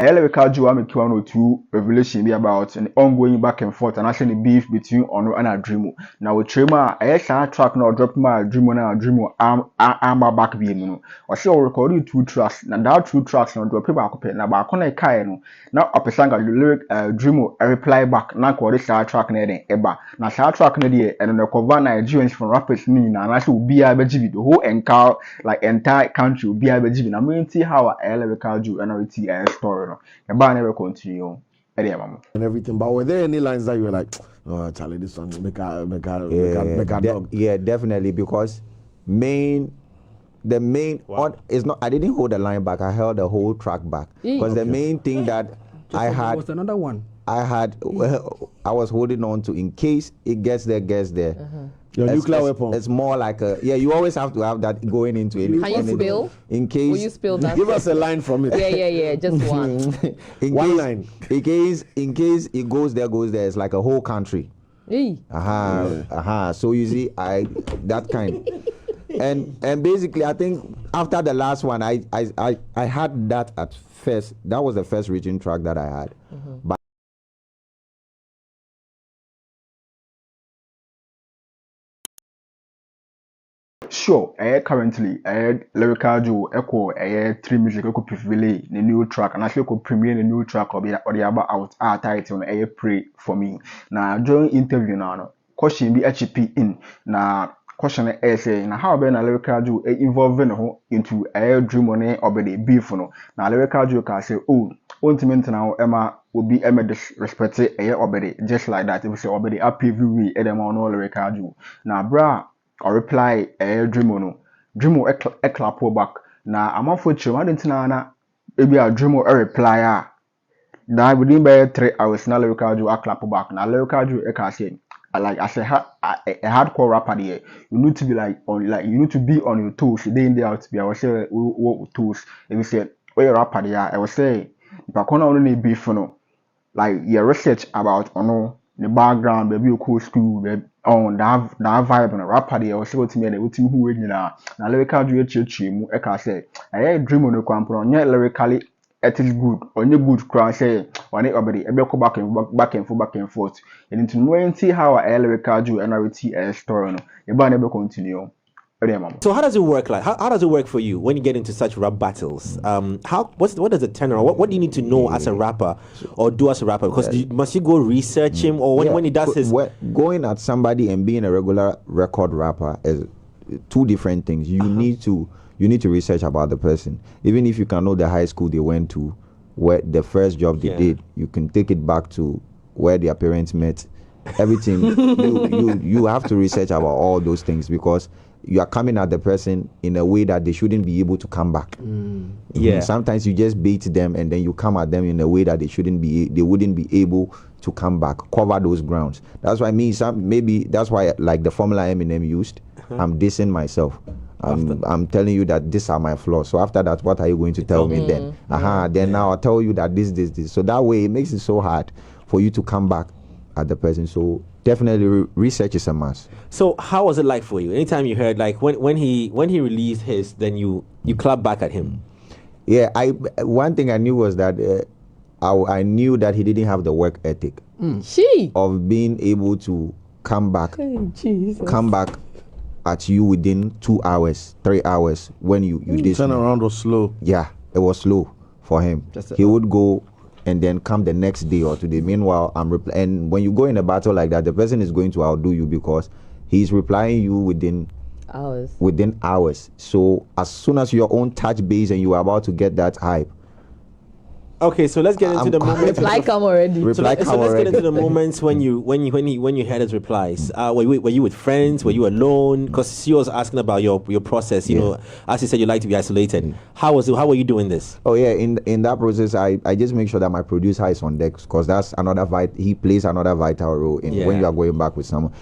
Lyrical Joe make one or two revelation be about an ongoing back and forth and actually beef between Ono and Dremo. Now with Trema, track now drop my Dremo now Dremo arm back be no. Or she recorded 2 tracks. Now that 2 tracks now drop back up now back on a kai no. Now up a song lyric Dremo a reply back now call this track near the eba. Now track near and the cover Nigerians from rappers and actually will be able to the whole entire country will be able to. I'm going to see how Lyrical Joe and RT story. The band never continue. And everything. But were there any lines that you were like, oh, Charlie, this song make a dog? Yeah, definitely. Because the main is not. I didn't hold the line back. I held the whole track back. Because the main thing that I had was another one. I was holding on to in case it gets there. Your nuclear weapon. It's more like you always have to have that going into it. Can you spill? In case. Will you spill that? Give us a line from it. Yeah. Just one. One line. In case it goes there. It's like a whole country. So you see, that kind. And basically, I think after the last one, I had that at first. That was the first region track that I had. But sure, currently, Lyrical Joe echo 3 music echo prevail the new track and actually could premiere the new track or the about out our title pray for me. Now during interview now, question be HP in now question essay now how about Lyrical Joe involving into dream money or the beef no. Now Lyrical Joe can say ultimate now Emma will be disrespected obedi just like that. If we say obedi a preview Edema no Lyrical Joe. Now bra or reply Dremo clap back. Now I'm for children I didn't know maybe a Dremo reply that within by 3 hours now Lyrical Joe clap back. Now Lyrical Joe can say like I say a hardcore rapper there. You need to be you need to be on your toes day in day out to be I was say what toes. If you say where your rapper there I was say if I can't only be for like your research about the background, baby, you cool school, baby, that vibe and a rapper there, or so to me, and who win now. Now, Lyrical Joe church, I can say, I dream on the campaign, yet lyrically, it is good, on your good crowd, say, on it already, I go back and forth, and into knowing see how I Lyrical Joe and RT story, you better never continue. So how does it work? Like how does it work for you when you get into such rap battles? What does it turn around? What do you need to know as a rapper or do as a rapper? Because must you go research him or when he does his going at somebody and being a regular record rapper is 2 different things. You need to research about the person. Even if you can know the high school they went to, where the first job they did, you can take it back to where their parents met. Everything you have to research about all those things because you are coming at the person in a way that they shouldn't be able to come back. Sometimes you just bait them and then you come at them in a way that they wouldn't be able to come back, cover those grounds. That's why maybe that's why like the formula Eminem used, I'm dissing myself. I'm telling you that these are my flaws. So after that, what are you going to tell me then? Then now I'll tell you that this. So that way it makes it so hard for you to come back at the person. So definitely research is a must. So how was it like for you? Anytime you heard like when he released his, then you clap back at him? Yeah, one thing I knew was that I knew that he didn't have the work ethic of being able to come back at you within 2 hours, 3 hours when you did. Turn around was slow. Yeah, it was slow for him. He would go and then come the next day or today. Meanwhile, and when you go in a battle like that, the person is going to outdo you because he's replying you within hours. So as soon as your own touch base and you are about to get that hype. Okay, so let's get into the moments. Reply come already. Let's get into the moments when you had his replies. Were you with friends? Were you alone? Because she was asking about your process. You know, as you said, you like to be isolated. How was it? How were you doing this? Oh yeah, in that process, I just make sure that my producer is on deck because that's another he plays another vital role in when you are going back with someone.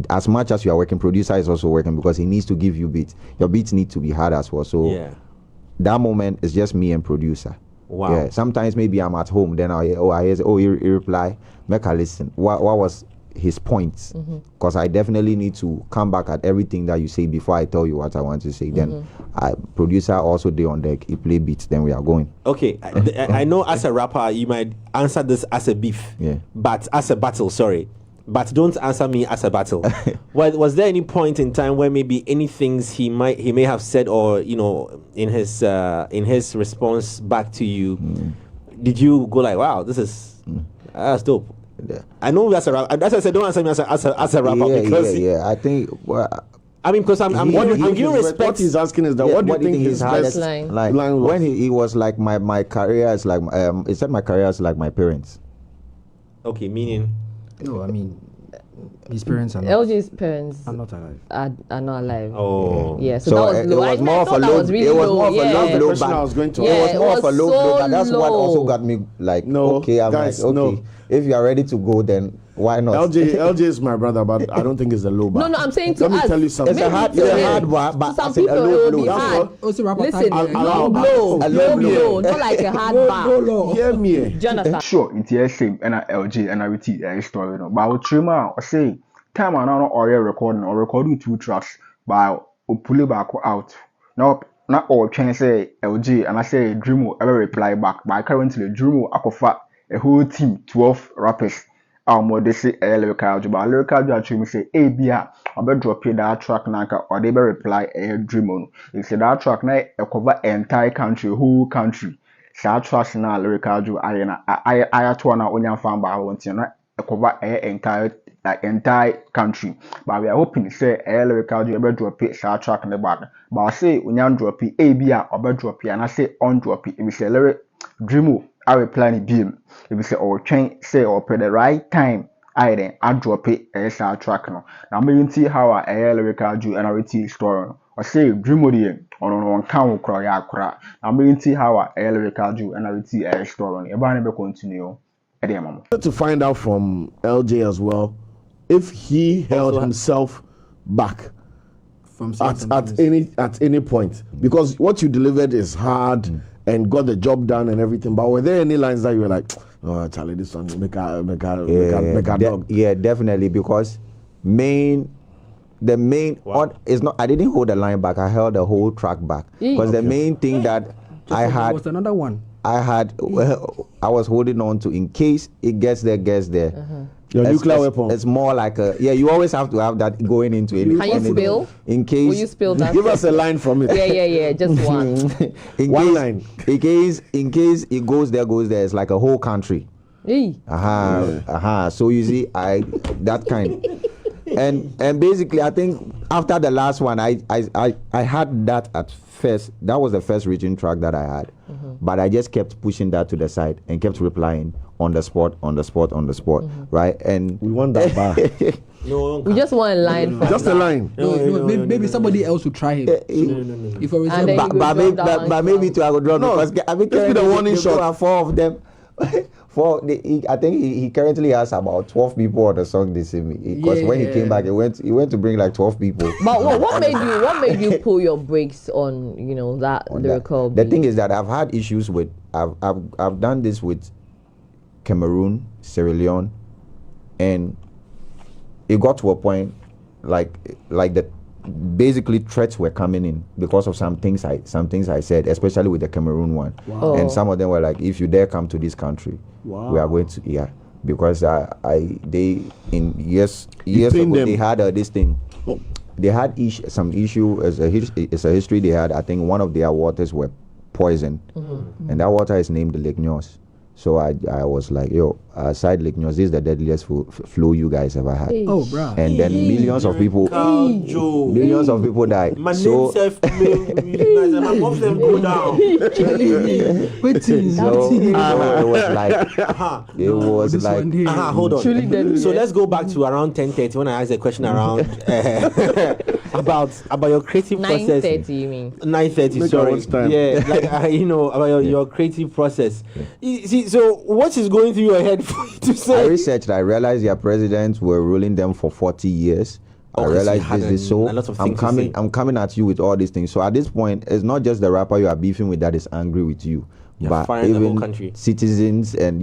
As much as you are working, producer is also working because he needs to give you beats. Your beats need to be hard as well. So that moment is just me and producer. Wow. Yeah. Sometimes maybe I'm at home, then I hear, he reply, make a listen. What was his points, because I definitely need to come back at everything that you say before I tell you what I want to say. Then producer also day on deck, he play beats, then we are going. Okay, I know as a rapper you might answer this as a beef, but as a battle, sorry. But don't answer me as a battle. Was there any point in time where maybe any things he may have said, or in his response back to you, did you go like, wow, this is that's dope? Yeah. I know that's a rapper. That's why I said don't answer me as a rapper, because I think. Well, I mean, because I'm giving respect. What he's asking is that what do you think his best line? Like when he was like my career is like he said my career is like my parents. Okay, meaning. No, I mean, his parents are not. LG's parents Are not alive. are not alive. Oh. Yeah, so that was low. It was more of a low. Really It was more of a low. low Yeah. blow. Question I was going to Yeah, ask. It was more of a low blow, but that's what low. also got me like, No, okay, I'm guys, like, okay, no. if you are ready to go, then why not? LJ is my brother, but I don't think it's a low bar. No, I'm saying to Let us. me tell you something. It's a hard, Maybe it's to a hard him. one, but To some I said a people low it will blow. be That's hard. Also, rapper Listen, tag, low blow, a low low blow, not like a hard bar. Hear me. Do you understand? Sure, it's the same and LG and everything story. No, but I would trim out or say time I know or recording or recording 2 tracks by pull it back out. Now not all can say LG and I say Dremo ever reply back. But currently Dremo akofa a whole team 12 rappers. More they say Lyrical Joe, but Lyrical Joe actually say ABA or be drop that track nanka or they be reply Dremo. He said that track na cover entire country, whole country. Saa tracks na Lyrical Joe I to na onya fan ba won't na cover entire country. But we are hoping say Lyrical Joe be drop saa track na back. But I say onya drop ABA or be drop and I say on drop it. We say Lyric Dremo I reply ni beam. If you say or train say or pay the right time, I then I drop it as our track no. Now me see how I Lyrical Joe and I read story no. Or say Dremo the on can cry ya cry. Now me see how I Lyrical Joe and I read story no. Eba ne be continue. To find out from LJ as well if he held himself back From at any point, because what you delivered is hard and got the job done and everything. But were there any lines that you were like, oh Charlie, this one make a dog? Yeah, definitely, because the main is not. I didn't hold the line back. I held the whole track back because the main thing that I had was another one. I was holding on to in case it gets there. Your nuclear weapon. It's more like you always have to have that going into it. Can you spill? In case. Will you spill that? Give us a line from it. Yeah, just one. One line. In case it goes there. It's like a whole country. Hey. So you see, that kind. And basically, I think after the last one, I had that at first. That was the first reaching track that I had, but I just kept pushing that to the side and kept replying on the spot, right? And We want that bar. No, We just want a line. from Just a that. line. Maybe somebody else will try him. No. If for And then example, you go drop that one but maybe down. to I would drop No, because I mean, let's be the warning they shot. have 4 of them. I think he currently has about 12 people on the song this evening. Because when he came back, he went to bring like 12 people. But what made you pull your brakes on that lyrical? The beat? thing is that I've had issues with I've done this with Cameroon, Sierra Leone, and it got to a point like the basically threats were coming in because of some things I said, especially with the Cameroon one. Wow. And some of them were like, if you dare come to this country, we are going to because years ago they had this thing. They had some issue as a history they had. I think one of their waters were poisoned, and that water is named the Lake Nyos. So I was like, aside Lake Nyos, this is the deadliest flu you guys ever had. oh, bro. And then millions of people died. My So name says my mom said go down. Waiting. so it was like This one here. Hold on. Truly deadly. So let's go back to around 10:30 when I asked a question around about your creative process. 9:30, you mean? 9:30, Make sorry. our own time. Yeah, like about your creative process. You see, so what is going through your head for you to I say? researched. I realized their presidents were ruling them for 40 years. I Okay, so you realized had this. So a lot of I'm things to say. coming at you with all these things. So at this point, it's not just the rapper you are beefing with that is angry with you, but firing the whole even country. citizens and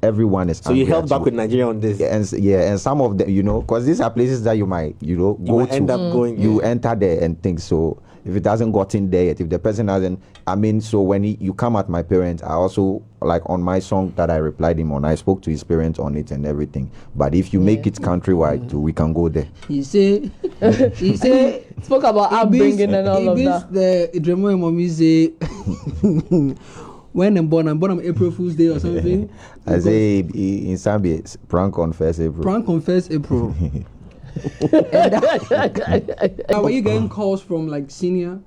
everyone is. So you angry held at back you. with Nigeria on this. And some of them, because these are places that you might go might to. end up going. You enter there and think so. If it hasn't gotten there yet, if the person hasn't, so when you come at my parents, I also, like on my song that I replied him on, I spoke to his parents on it and everything. But if you make it countrywide too, we can go there. He say, Spoke about upbringing and all of that. The Dremo and mommy say, when I'm born on April Fool's Day or something. I say in Zambia, prank on 1st April. Prank on 1st April. Now, were you getting calls from like senior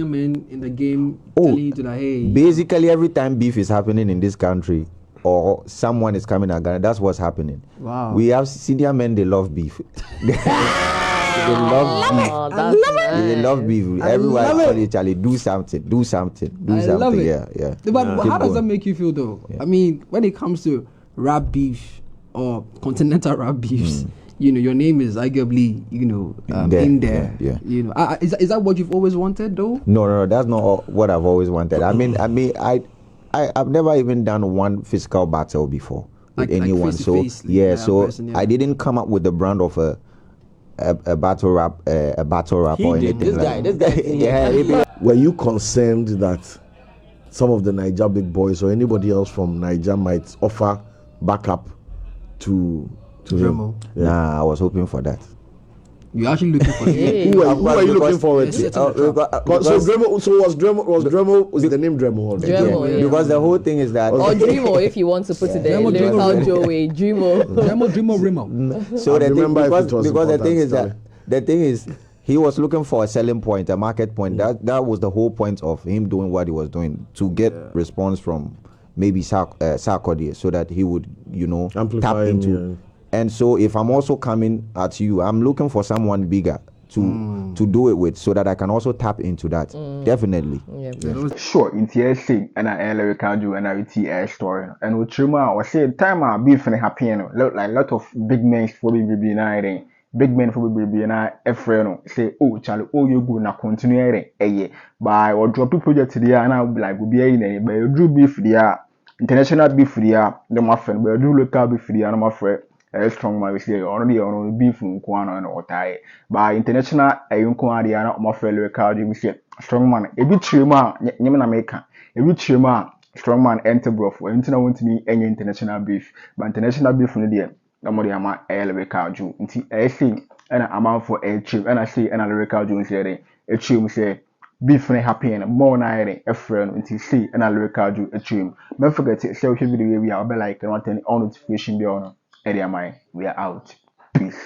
men in the game telling you to like, hey? Basically, every time beef is happening in this country or someone is coming at Ghana, that's what's happening. Wow. We have senior men, they love beef. They love beef. Oh, that's nice. They love beef. Everyone tell each other, do something. I love it. Yeah. But how does that going. make you feel though? I mean, when it comes to rap beef or continental rap beefs, your name is arguably, in there. Yeah. Is that what you've always wanted though? No, that's not what I've always wanted. I've never even done one physical battle before with Like anyone. face to So face, person, I didn't come up with the brand of a battle rap, or anything. This guy. Were you concerned that some of the Niger big boys or anybody else from Niger might offer backup to him? Dremo. Nah, I was hoping for that. You're actually looking for Hey. Who are you looking forward to? Yes, So was the name Dremo? Or Dremo, yeah. Because the whole thing is that Or Dremo, if you want to put it there. Dremo, Lyrical Dremo. Joe way. Dremo. Remo. so I the thing, remember if it was because the thing is important, that the thing is he was looking for a selling point, a market point. That was the whole point of him doing what he was doing, to get response from maybe Sarkodie, so that he would Amplify tap him, into. And so if I'm also coming at you, I'm looking for someone bigger to do it with, so that I can also tap into that. Definitely. Yeah. Sure, in TSC and I Lyrical Joe and I TS story. And with Trima, was say time our beef and happy, like a lot of big men for be nighting. Big men for be na efreno say, oh Charlie, oh you go na continue by or drop project there and I'll be like be in but you do beef there, international beef there, no my friend, but you do local beef there, no my friend. Strong man we say already on beef nkwano and otai by international ayunko ade na my friend Lyrical Joe we say strong man e bi trema nyem na meka e bi trema strong man enter bro for international want me any international beef but international beef no there na mo dey ama Lyrical Joe nti say and am for a trim and I say and Lyrical Joe say a trim say beef ne happy and more na a friend nti say and Lyrical Joe a trim don't forget to share video we are like and want any notification be on area mine. We are out. Peace.